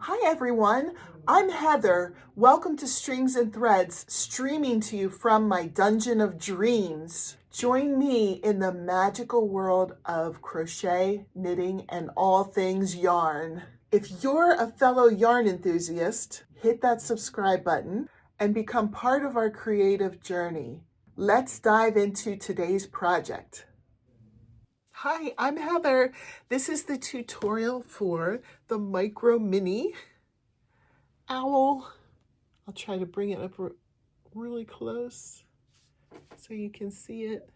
Hi everyone, I'm Heather. Welcome to Strings and Threads, streaming to you from my dungeon of dreams. Join me in the magical world of crochet, knitting, and all things yarn. If you're a fellow yarn enthusiast, hit that subscribe button and become part of our creative journey. Let's dive into today's project. Hi, I'm Heather. This is the tutorial for the micro mini owl. I'll try to bring it up really close so you can see it.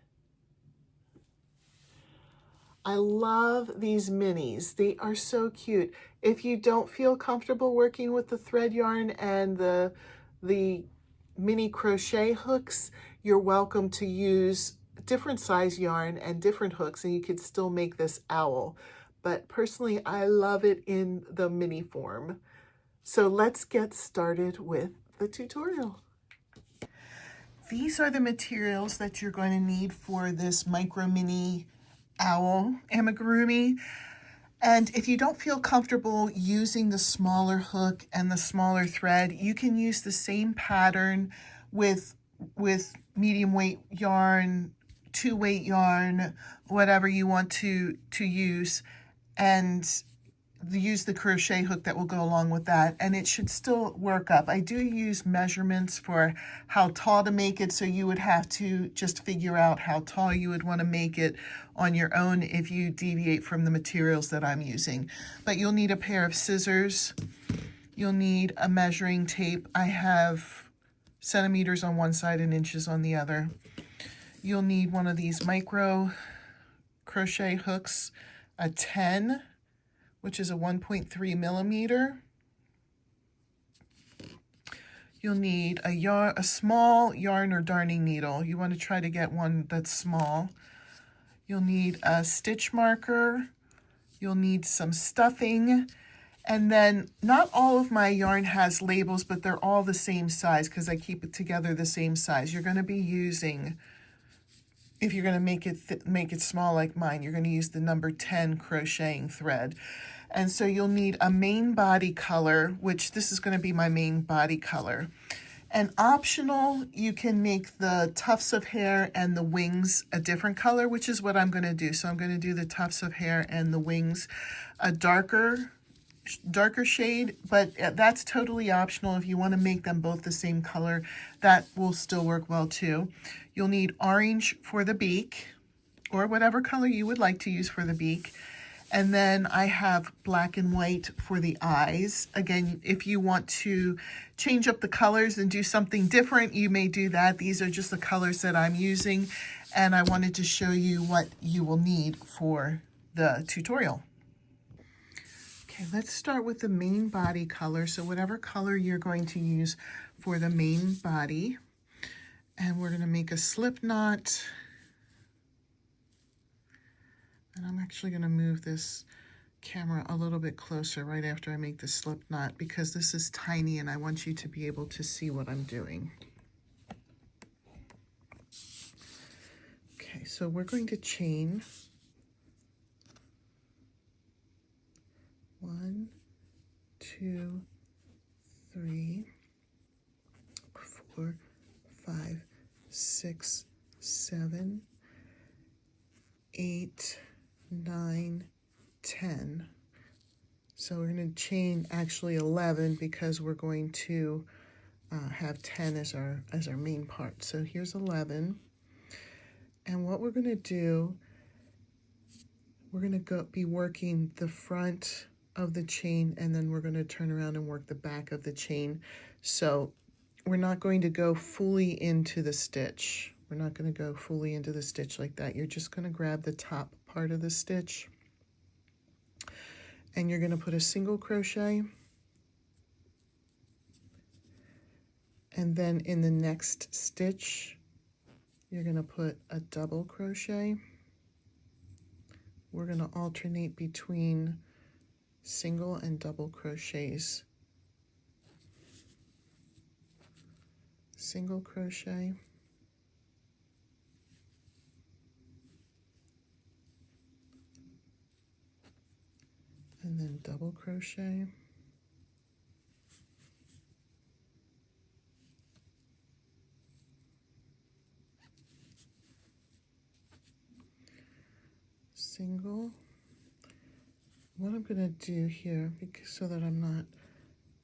I love these minis. They are so cute. If you don't feel comfortable working with the thread yarn and the mini crochet hooks, you're welcome to use different size yarn and different hooks, and you could still make this owl. But personally, I love it in the mini form. So let's get started with the tutorial. These are the materials that you're going to need for this micro mini owl amigurumi. And if you don't feel comfortable using the smaller hook and the smaller thread, you can use the same pattern with medium weight yarn, 2-weight yarn, whatever you want to use, and use the crochet hook that will go along with that, and it should still work up. I do use measurements for how tall to make it, so you would have to just figure out how tall you would want to make it on your own if you deviate from the materials that I'm using. But you'll need a pair of scissors. You'll need a measuring tape. I have centimeters on one side and inches on the other. You'll need one of these micro crochet hooks, a 10, which is a 1.3 millimeter. You'll need a small yarn or darning needle. You want to try to get one that's small. You'll need a stitch marker. You'll need some stuffing. And then not all of my yarn has labels, but they're all the same size because I keep it together the same size. You're going to be using, if you're going to make it small like mine, you're going to use the number 10 crocheting thread. And so you'll need a main body color, which this is going to be my main body color. And optional, you can make the tufts of hair and the wings a different color, which is what I'm going to do. So I'm going to do the tufts of hair and the wings a darker shade, but that's totally optional. If you want to make them both the same color, that will still work well too. You'll need orange for the beak, or whatever color you would like to use for the beak. And then I have black and white for the eyes. Again, if you want to change up the colors and do something different, you may do that. These are just the colors that I'm using, and I wanted to show you what you will need for the tutorial. Okay, let's start with the main body color. So whatever color you're going to use for the main body. And we're going to make a slip knot. And I'm actually going to move this camera a little bit closer right after I make the slip knot, because this is tiny and I want you to be able to see what I'm doing. Okay, so we're going to chain 1, 2, 3, 4, 5, 6, 7, 8, 9, 10. So we're going to chain actually 11 because we're going to have 10 as our main part. So here's 11. And what we're going to do, we're going to be working the front of the chain, and then we're going to turn around and work the back of the chain. So we're not going to go fully into the stitch. We're not going to go fully into the stitch like that. You're just going to grab the top part of the stitch, and you're going to put a single crochet, and then in the next stitch you're going to put a double crochet. We're going to alternate between single and double crochets. Single crochet, and then double crochet, What I'm going to do here, because so that I'm not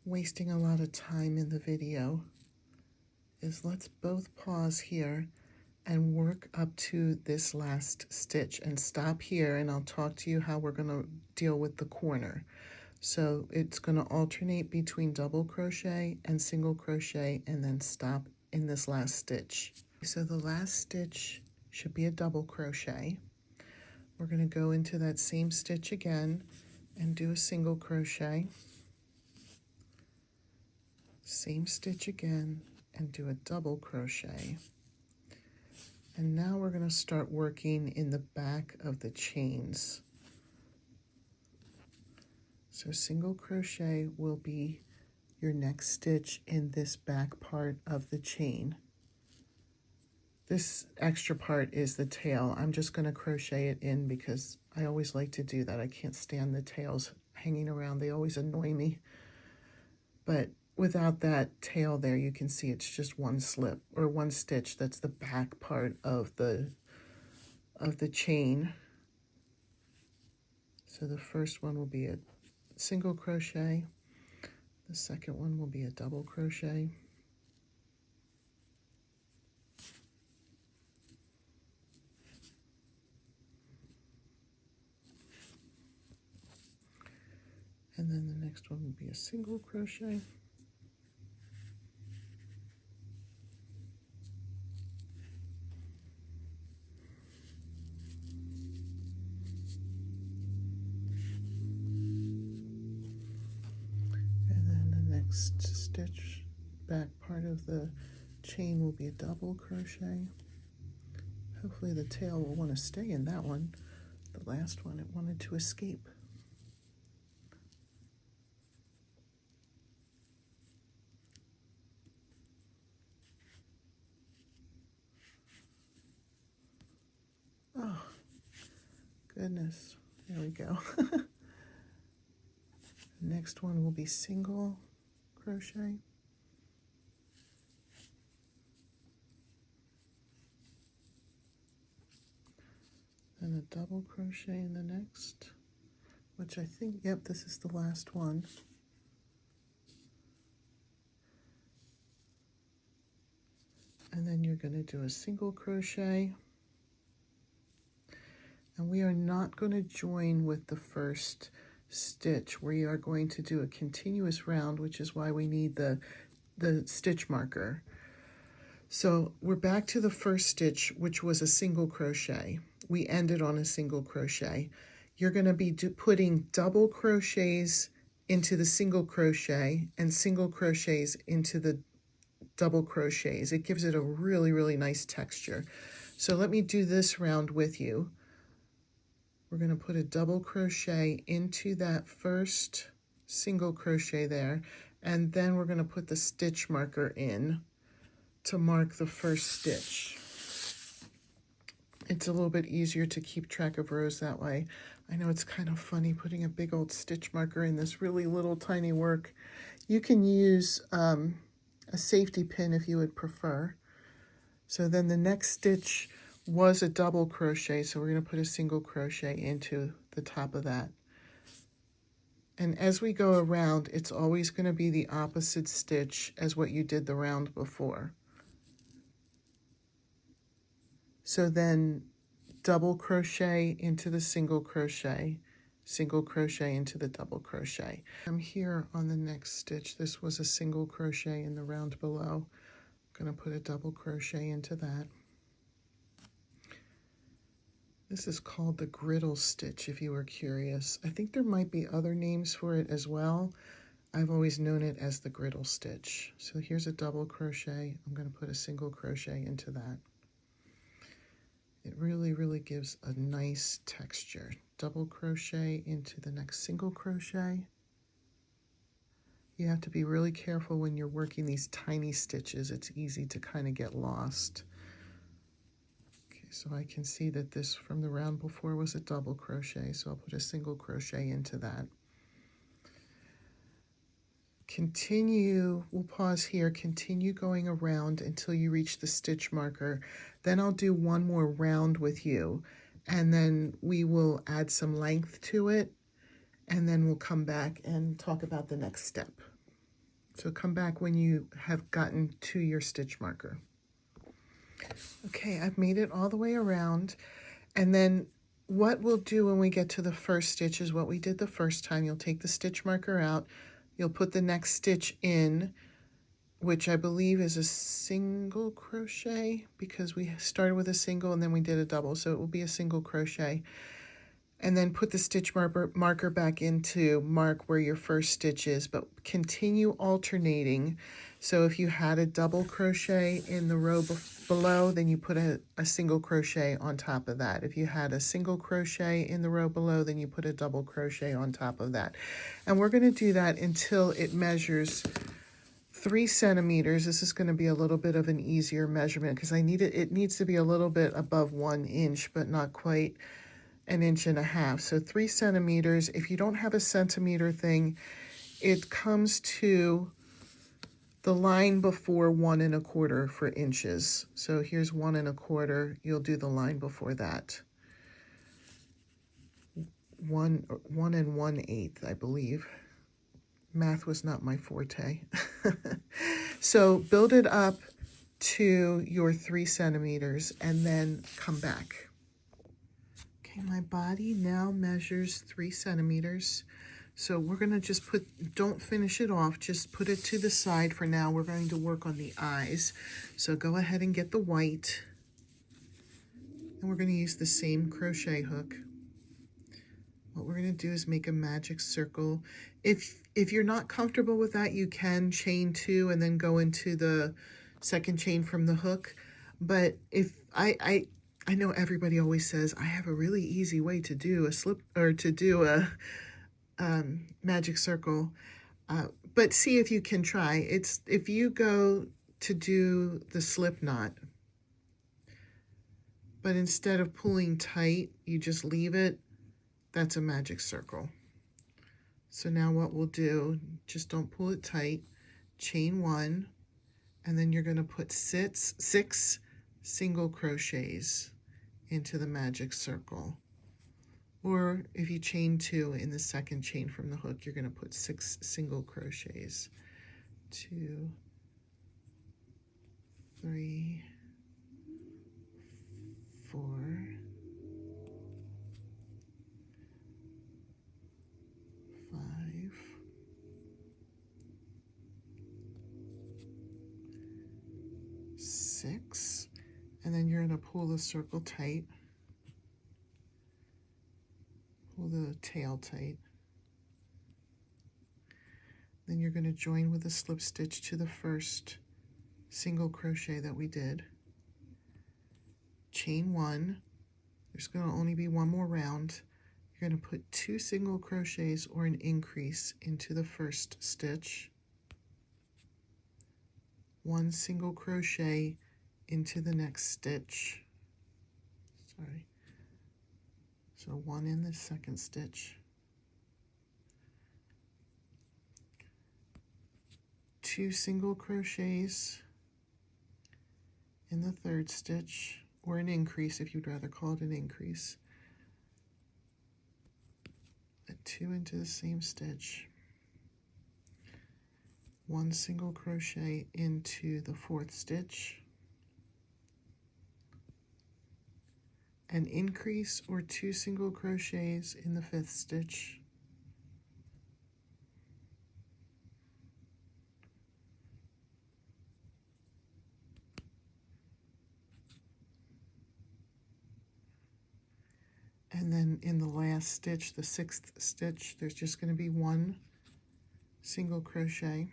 wasting a lot of time in the video, is let's both pause here and work up to this last stitch and stop here, and I'll talk to you how we're going to deal with the corner. So it's going to alternate between double crochet and single crochet and then stop in this last stitch. So the last stitch should be a double crochet. We're going to go into that same stitch again and do a single crochet. Same stitch again and do a double crochet. And now we're going to start working in the back of the chains. So single crochet will be your next stitch in this back part of the chain. This extra part is the tail. I'm just going to crochet it in because I always like to do that. I can't stand the tails hanging around. They always annoy me. But without that tail there, you can see it's just one slip or one stitch. That's the back part of the chain. So the first one will be a single crochet. The second one will be a double crochet. And then the next one will be a single crochet. And then the next stitch, back part of the chain, will be a double crochet. Hopefully the tail will want to stay in that one. The last one, it wanted to escape. Oh, goodness. There we go. Next one will be single crochet. And a double crochet in the next, which I think, yep, this is the last one. And then you're going to do a single crochet. And we are not going to join with the first stitch. We are going to do a continuous round, which is why we need the stitch marker. So we're back to the first stitch, which was a single crochet. We ended on a single crochet. You're going to be putting double crochets into the single crochet and single crochets into the double crochets. It gives it a really, really nice texture. So let me do this round with you. We're going to put a double crochet into that first single crochet there, and then we're going to put the stitch marker in to mark the first stitch. It's a little bit easier to keep track of rows that way. I know it's kind of funny putting a big old stitch marker in this really little tiny work. You can use a safety pin if you would prefer. So then the next stitch was a double crochet, so we're going to put a single crochet into the top of that. And as we go around, it's always going to be the opposite stitch as what you did the round before. So then double crochet into the single crochet into the double crochet. I'm here on the next stitch. This was a single crochet in the round below. I'm going to put a double crochet into that. This is called the griddle stitch, if you were curious. I think there might be other names for it as well. I've always known it as the griddle stitch. So here's a double crochet. I'm going to put a single crochet into that. It really, really gives a nice texture. Double crochet into the next single crochet. You have to be really careful when you're working these tiny stitches. It's easy to kind of get lost. Okay, so I can see that this from the round before was a double crochet, so I'll put a single crochet into that. Continue, we'll pause here, continue going around until you reach the stitch marker. Then I'll do one more round with you, and then we will add some length to it, and then we'll come back and talk about the next step. So come back when you have gotten to your stitch marker. Okay, I've made it all the way around, and then what we'll do when we get to the first stitch is what we did the first time. You'll take the stitch marker out, you'll put the next stitch in, which I believe is a single crochet, because we started with a single and then we did a double, so it will be a single crochet. And then put the stitch marker back in to mark where your first stitch is, but continue alternating. So if you had a double crochet in the row below, then you put a single crochet on top of that. If you had a single crochet in the row below, then you put a double crochet on top of that. And we're going to do that until it measures 3 centimeters. This is going to be a little bit of an easier measurement because it needs to be a little bit above 1 inch, but not quite 1.5 inches. So 3 centimeters. If you don't have a centimeter thing, it comes to the line before 1 1/4 for inches. So here's 1 1/4. You'll do the line before that. 1 1/8, I believe. Math was not my forte. So build it up to your 3 centimeters and then come back. Okay, my body now measures 3 centimeters. So we're going to just don't finish it off, just put it to the side for now. We're going to work on the eyes. So go ahead and get the white. And we're going to use the same crochet hook. What we're going to do is make a magic circle. If you're not comfortable with that, you can chain 2 and then go into the second chain from the hook. But if I know everybody always says, I have a really easy way to do a slip or to do a magic circle. But see if you can try. If you go to do the slip knot, but instead of pulling tight, you just leave it, that's a magic circle. So now what we'll do, just don't pull it tight, chain 1, and then you're going to put 6 single crochets into the magic circle. Or if you chain 2 in the second chain from the hook, you're going to put 6 single crochets. 2, 3, 4, 5, 6, and then you're going to pull the circle tight. Pull the tail tight. Then you're going to join with a slip stitch to the first single crochet that we did. Chain 1. There's going to only be 1 more round. You're going to put 2 single crochets or an increase into the first stitch. 1 single crochet into the next stitch. Sorry. So 1 in the second stitch. 2 single crochets in the third stitch, or an increase if you'd rather call it an increase. Put 2 into the same stitch. 1 single crochet into the fourth stitch. An increase or 2 single crochets in the fifth stitch. And then in the last stitch, the 6th stitch, there's just going to be 1 single crochet.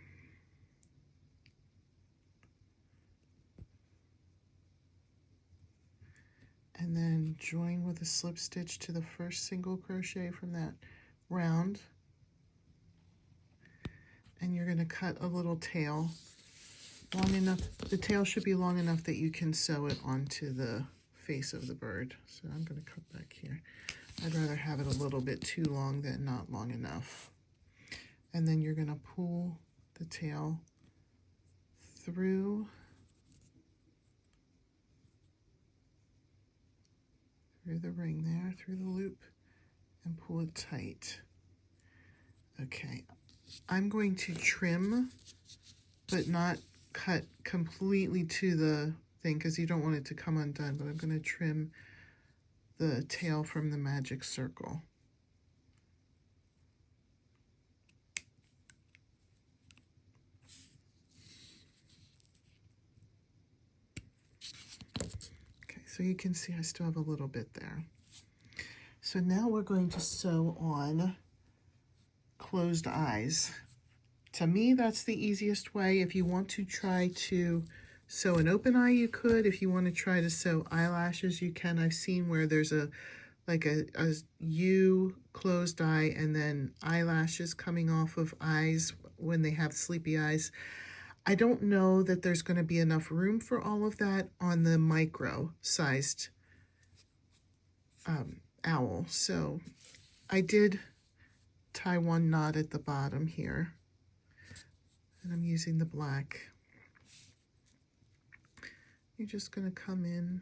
And then join with a slip stitch to the first single crochet from that round. And you're going to cut a little tail long enough. The tail should be long enough that you can sew it onto the face of the bird. So I'm going to cut back here. I'd rather have it a little bit too long than not long enough. And then you're going to pull the tail through the ring there, through the loop, and pull it tight. Okay, I'm going to trim, but not cut completely to the thing because you don't want it to come undone, but I'm going to trim the tail from the magic circle. Okay, so you can see I still have a little bit there. So now we're going to sew on closed eyes. To me, that's the easiest way. If you want to try to sew an open eye, you could. If you want to try to sew eyelashes, you can. I've seen where there's a U closed eye and then eyelashes coming off of eyes when they have sleepy eyes. I don't know that there's going to be enough room for all of that on the micro-sized owl. So I did tie one knot at the bottom here, and I'm using the black. You're just going to come in.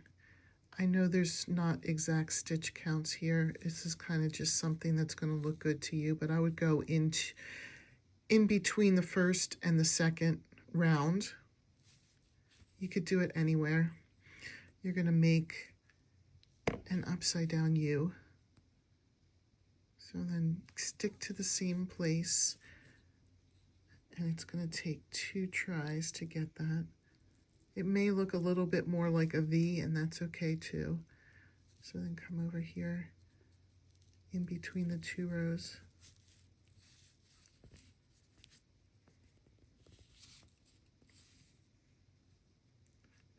I know there's not exact stitch counts here. This is kind of just something that's going to look good to you, but I would go in between the first and the second round. You could do it anywhere. You're going to make an upside down U. So then stick to the same place, and it's going to take 2 tries to get that. It may look a little bit more like a V, and that's okay too. So then come over here in between the 2 rows.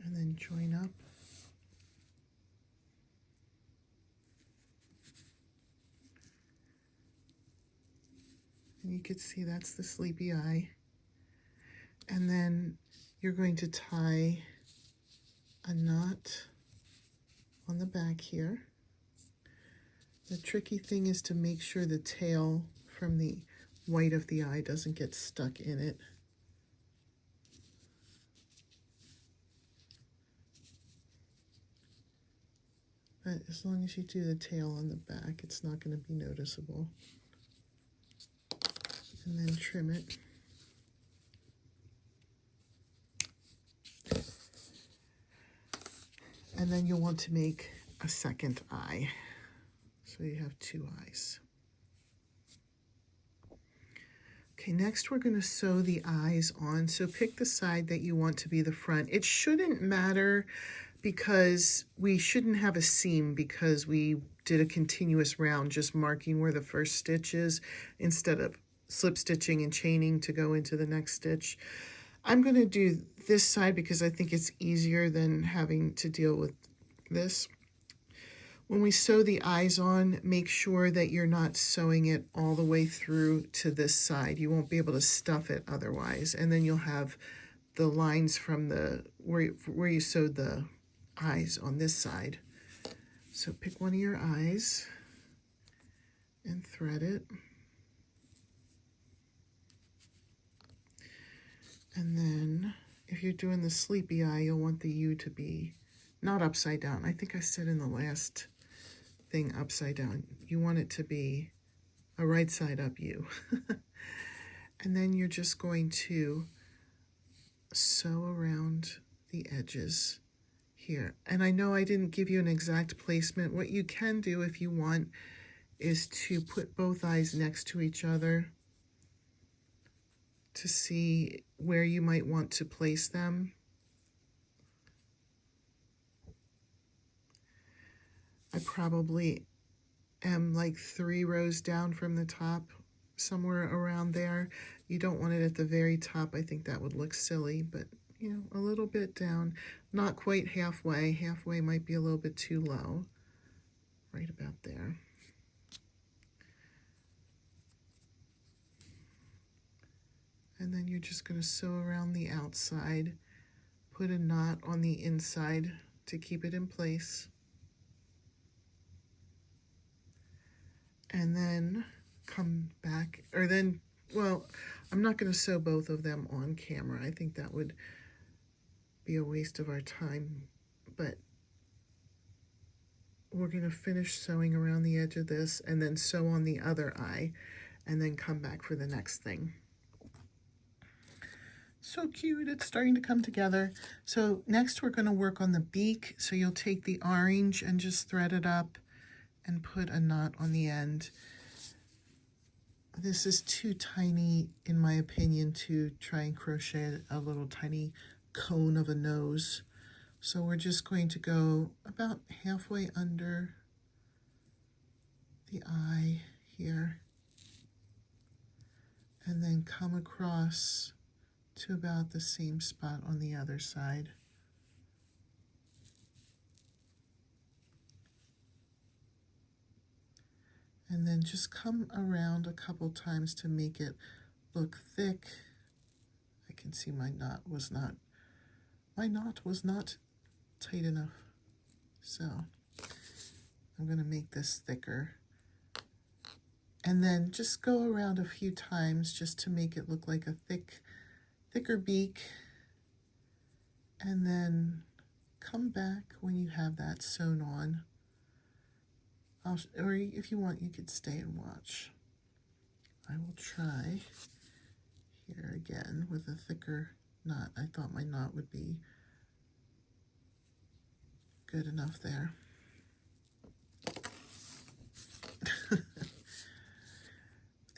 And then join up. And you can see that's the sleepy eye. And then you're going to tie a knot on the back here. The tricky thing is to make sure the tail from the white of the eye doesn't get stuck in it. But as long as you do the tail on the back, it's not going to be noticeable. And then trim it. And then you'll want to make a second eye. So you have 2 eyes. Okay, next we're going to sew the eyes on. So pick the side that you want to be the front. It shouldn't matter because we shouldn't have a seam because we did a continuous round just marking where the first stitch is instead of slip stitching and chaining to go into the next stitch. I'm going to do this side because I think it's easier than having to deal with this. When we sew the eyes on, make sure that you're not sewing it all the way through to this side. You won't be able to stuff it otherwise. And then you'll have the lines from the where you sewed the eyes on this side. So pick one of your eyes and thread it. And then if you're doing the sleepy eye, you'll want the U to be not upside down. I think I said in the last thing upside down. You want it to be a right side up U. And then you're just going to sew around the edges here. And I know I didn't give you an exact placement. What you can do if you want is to put both eyes next to each other to see where you might want to place them. I probably am like 3 rows down from the top, somewhere around there. You don't want it at the very top. I think that would look silly, but you know, a little bit down, not quite halfway. Halfway might be a little bit too low, right about there. And then you're just going to sew around the outside, put a knot on the inside to keep it in place. And then come back, or then, well, I'm not going to sew both of them on camera. I think that would be a waste of our time, but we're going to finish sewing around the edge of this and then sew on the other eye. and then come back for the next thing. So cute, it's starting to come together. So next we're going to work on the beak. So you'll take the orange and just thread it up and put a knot on the end. This is too tiny, in my opinion, to try and crochet a little tiny cone of a nose. So we're just going to go about halfway under the eye here, and then come across to about the same spot on the other side. And then just come around a couple times to make it look thick. I can see my knot was not tight enough. So I'm going to make this thicker. And then just go around a few times just to make it look like a thicker beak. And then come back when you have that sewn on. Or if you want, you could stay and watch. I will try here again with a thicker knot. I thought my knot would be good enough there.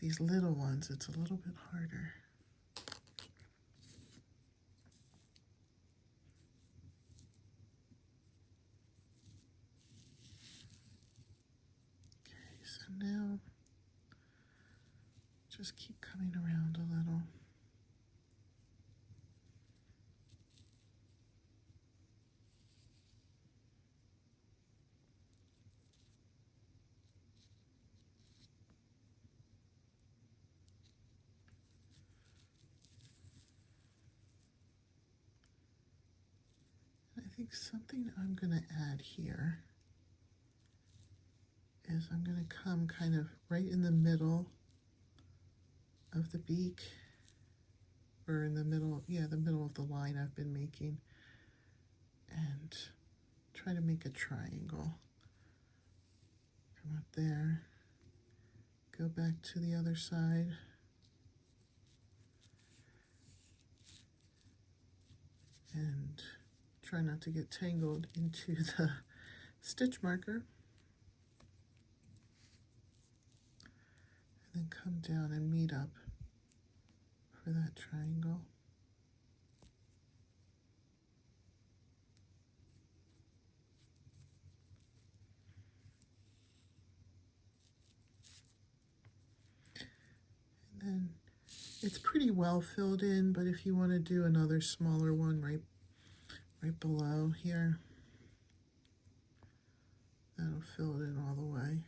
These little ones, it's a little bit harder. Okay, so now just keep coming around a little. I think something I'm going to add here is I'm going to come kind of right in the middle of the beak, or in the middle, yeah, the middle of the line I've been making, and try to make a triangle. Come up there, go back to the other side, and try not to get tangled into the stitch marker. And then come down and meet up for that triangle. And then it's pretty well filled in, but if you want to do another smaller one right below here, that'll fill it in all the way.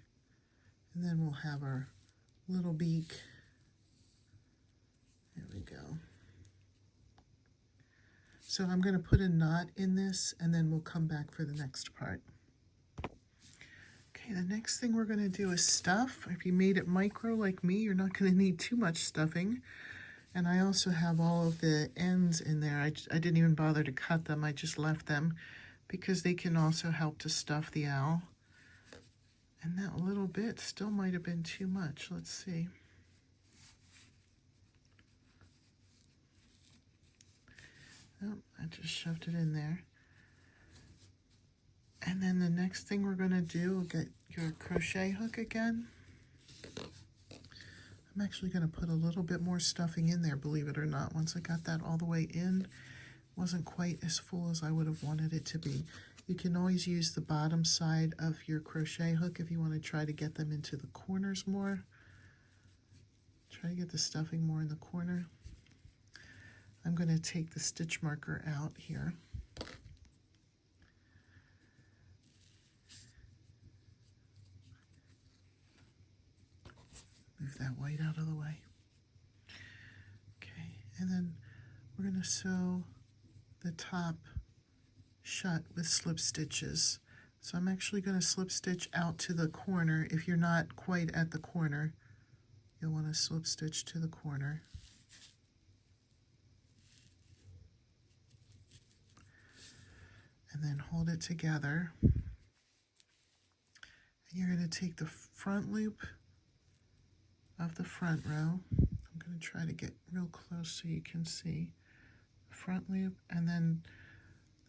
And then we'll have our little beak. There we go. So I'm going to put a knot in this, and then we'll come back for the next part. Okay, the next thing we're going to do is stuff. If you made it micro like me, you're not going to need too much stuffing. And I also have all of the ends in there. I didn't even bother to cut them. I just left them because they can also help to stuff the owl. And that little bit still might have been too much. Let's see. Oh, I just shoved it in there. And then the next thing we're going to do, we'll get your crochet hook again. I'm actually going to put a little bit more stuffing in there, believe it or not. Once I got that all the way in, it wasn't quite as full as I would have wanted it to be. You can always use the bottom side of your crochet hook if you want to try to get them into the corners more. Try to get the stuffing more in the corner. I'm going to take the stitch marker out here. Move that white out of the way. Okay, and then we're going to sew the top shut with slip stitches. So I'm actually going to slip stitch out to the corner. If you're not quite at the corner, you'll want to slip stitch to the corner. And then hold it together. And you're going to take the front loop of the front row. I'm going to try to get real close so you can see the front loop, and then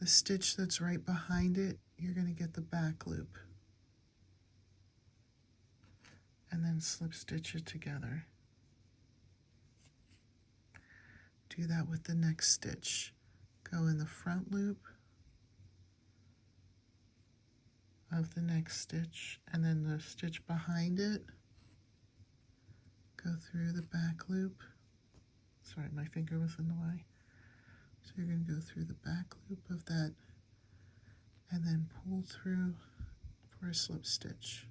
the stitch that's right behind it, you're going to get the back loop, and then slip stitch it together. Do that with the next stitch. Go in the front loop of the next stitch, and then the stitch behind it, go through the back loop. Sorry, my finger was in the way. So you're going to go through the back loop of that and then pull through for a slip stitch.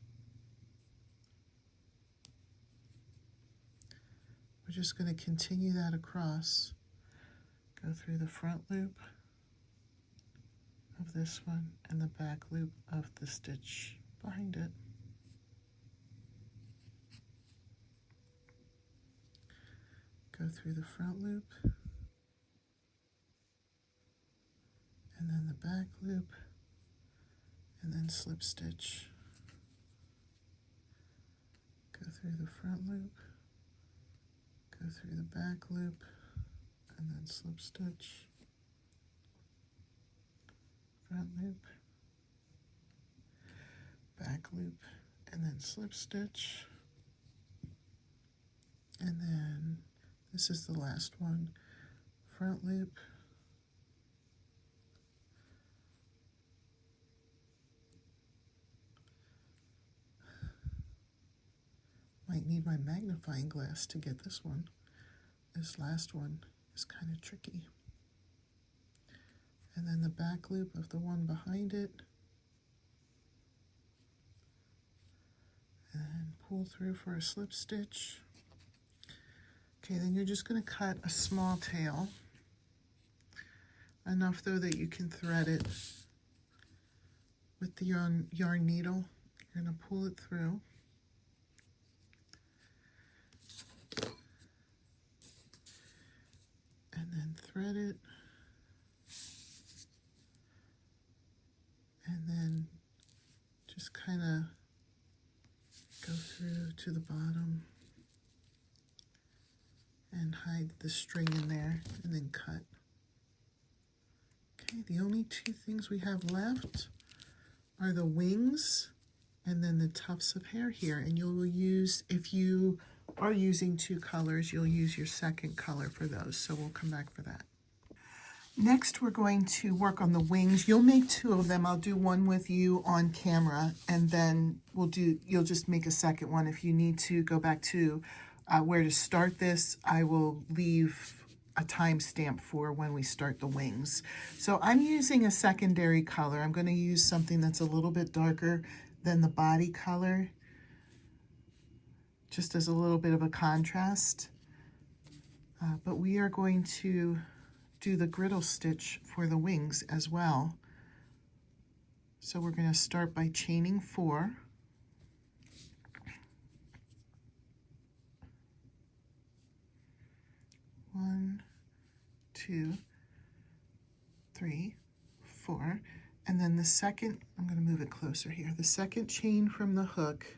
We're just going to continue that across. Go through the front loop of this one and the back loop of the stitch behind it. Go through the front loop and then the back loop and then slip stitch. Go through the front loop, go through the back loop and then slip stitch. Front loop, back loop, and then slip stitch. And then this is the last one. Front loop, might need my magnifying glass to get this one. This last one is kind of tricky. And then the back loop of the one behind it, and pull through for a slip stitch. Okay, then you're just going to cut a small tail, enough though that you can thread it with the yarn needle. You're going to pull it through. And then thread it. And then just kind of go through to the bottom and hide the string in there and then cut. Okay, the only two things we have left are the wings and then the tufts of hair here. And you'll use, if you are using two colors, you'll use your second color for those. So we'll come back for that. Next, we're going to work on the wings. You'll make two of them. I'll do one with you on camera, and then you'll just make a second one. If you need to go back to where to start this, I will leave a timestamp for when we start the wings. So I'm using a secondary color. I'm going to use something that's a little bit darker than the body color, just as a little bit of a contrast. But we are going to do the griddle stitch for the wings as well. So we're going to start by chaining 4. One, 2, 3, 4. And then the second, I'm going to move it closer here. The second chain from the hook,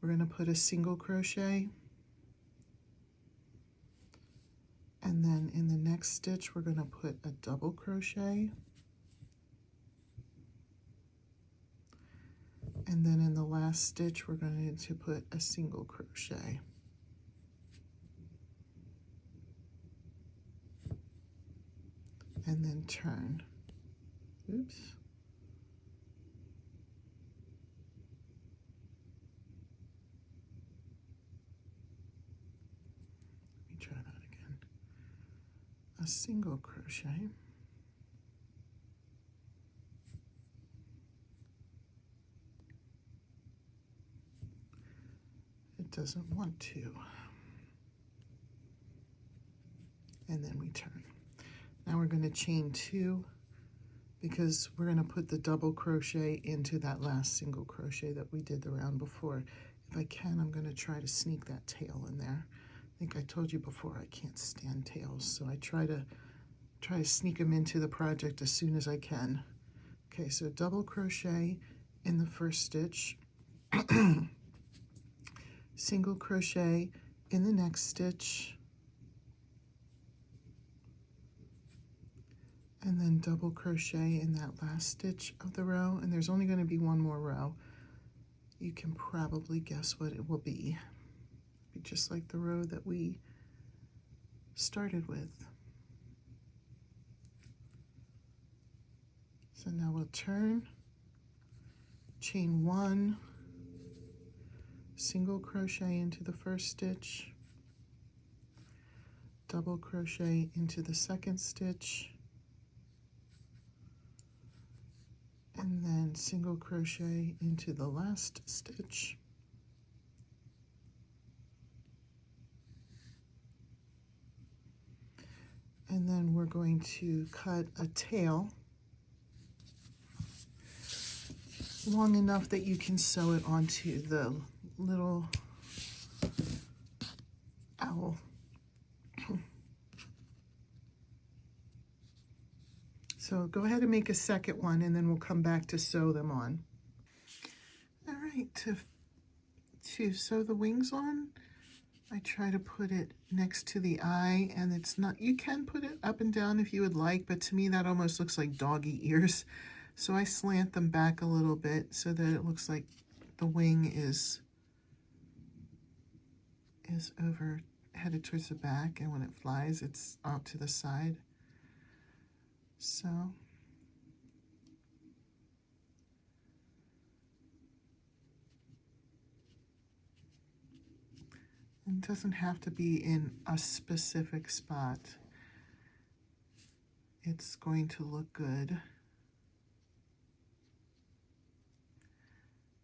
we're going to put a single crochet. And then in the next stitch, we're going to put a double crochet. And then in the last stitch, we're going to put a single crochet. And then turn. Oops. Let me try that again. A single crochet. It doesn't want to. And then we turn. Now we're going to chain 2 because we're going to put the double crochet into that last single crochet that we did the round before. If I can, I'm going to try to sneak that tail in there. I think I told you before I can't stand tails, so I try to sneak them into the project as soon as I can. Okay, so double crochet in the first stitch, single crochet in the next stitch, and then double crochet in that last stitch of the row, and there's only going to be one more row. You can probably guess what it will be. Just like the row that we started with. So now we'll turn, chain 1, single crochet into the first stitch, double crochet into the second stitch, and then single crochet into the last stitch, and then we're going to cut a tail long enough that you can sew it onto the little owl. So go ahead and make a second one, and then we'll come back to sew them on. All right, to sew the wings on, I try to put it next to the eye, and it's not, you can put it up and down if you would like, but to me that almost looks like doggy ears. So I slant them back a little bit so that it looks like the wing is over, headed towards the back, and when it flies, it's out to the side. So it doesn't have to be in a specific spot. It's going to look good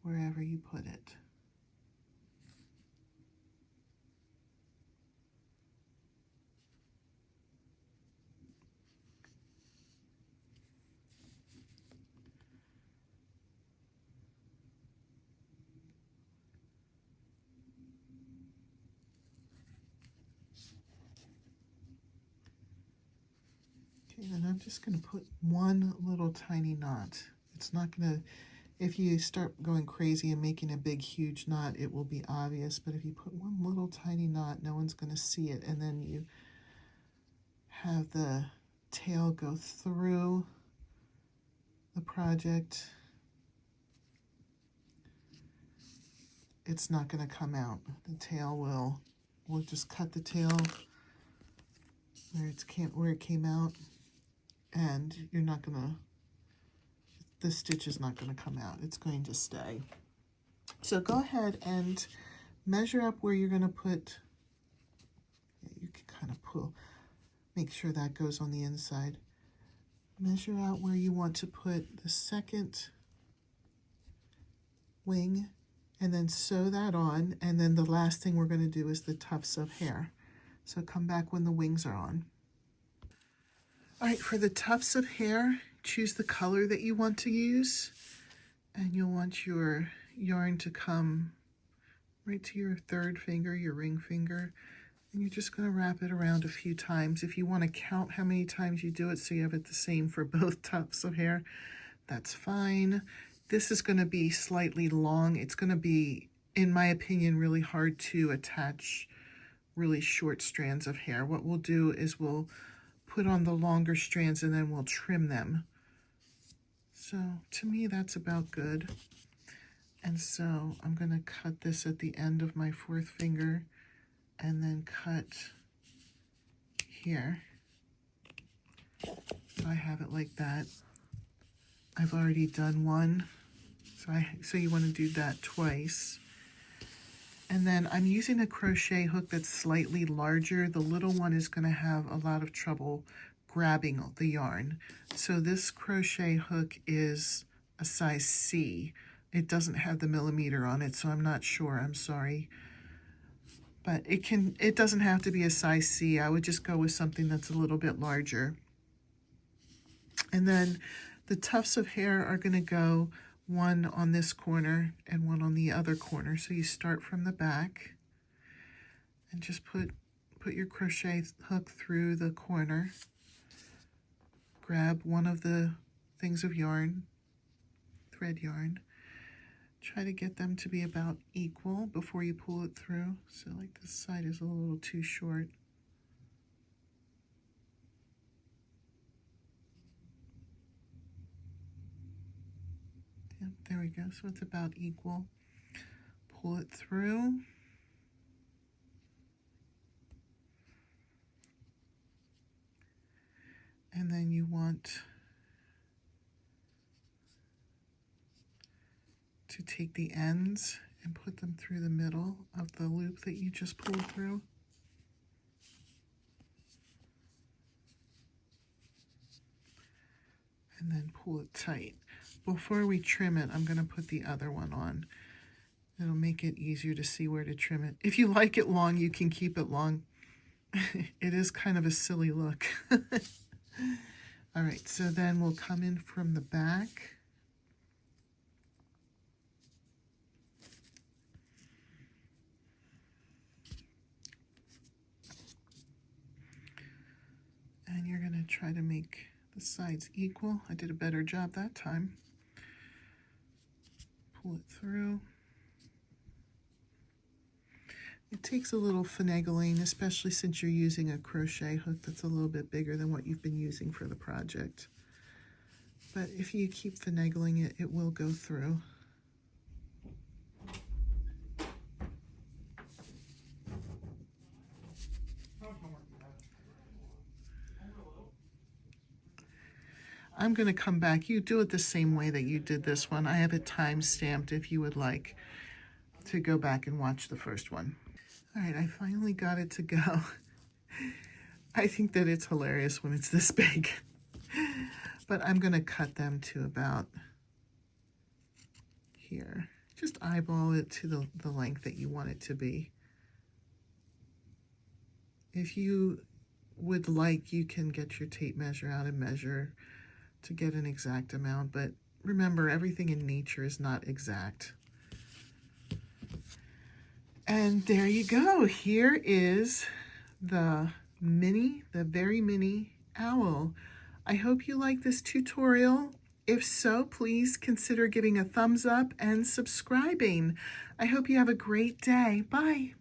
wherever you put it. Okay, then I'm just going to put one little tiny knot. It's not going to, if you start going crazy and making a big huge knot, it will be obvious, but if you put one little tiny knot, no one's going to see it, and then you have the tail go through the project, it's not going to come out. The tail we'll just cut the tail where it came out, and you're not going to, the stitch is not going to come out. It's going to stay. So go ahead and measure up where you're going to put, you can kind of pull, make sure that goes on the inside. Measure out where you want to put the second wing, and then sew that on, and then the last thing we're going to do is the tufts of hair. So come back when the wings are on. All right, for the tufts of hair, choose the color that you want to use, and you'll want your yarn to come right to your third finger, your ring finger, and you're just going to wrap it around a few times. If you want to count how many times you do it so you have it the same for both tufts of hair, that's fine. This is going to be slightly long. It's going to be, in my opinion, really hard to attach really short strands of hair. What we'll do is we'll put on the longer strands and then we'll trim them. So to me, that's about good. And so I'm going to cut this at the end of my fourth finger and then cut here. So I have it like that. I've already done one, so you want to do that twice. And then I'm using a crochet hook that's slightly larger. The little one is going to have a lot of trouble grabbing the yarn. So this crochet hook is a size C. It doesn't have the millimeter on it, so I'm not sure, I'm sorry. But it doesn't have to be a size C. I would just go with something that's a little bit larger. And then the tufts of hair are going to go one on this corner and one on the other corner. So you start from the back and just put your crochet hook through the corner. Grab one of the things of yarn, thread yarn, Try to get them to be about equal before you pull it through. So like this side is a little too short. Yep, there we go. So it's about equal. Pull it through. And then you want to take the ends and put them through the middle of the loop that you just pulled through. And then pull it tight. Before we trim it, I'm going to put the other one on. It'll make it easier to see where to trim it. If you like it long, you can keep it long. It is kind of a silly look. All right, so then we'll come in from the back. And you're going to try to make the sides equal. I did a better job that time. Pull it through. It takes a little finagling, especially since you're using a crochet hook that's a little bit bigger than what you've been using for the project. But if you keep finagling it, it will go through. I'm going to come back. You do it the same way that you did this one. I have it time stamped if you would like to go back and watch the first one. All right, I finally got it to go. I think that it's hilarious when it's this big. But I'm going to cut them to about here. Just eyeball it to the length that you want it to be. If you would like, you can get your tape measure out and measure to get an exact amount, but remember, everything in nature is not exact. And there you go. Here is the very mini owl. I hope you like this tutorial. If so, please consider giving a thumbs up and subscribing. I hope you have a great day. Bye.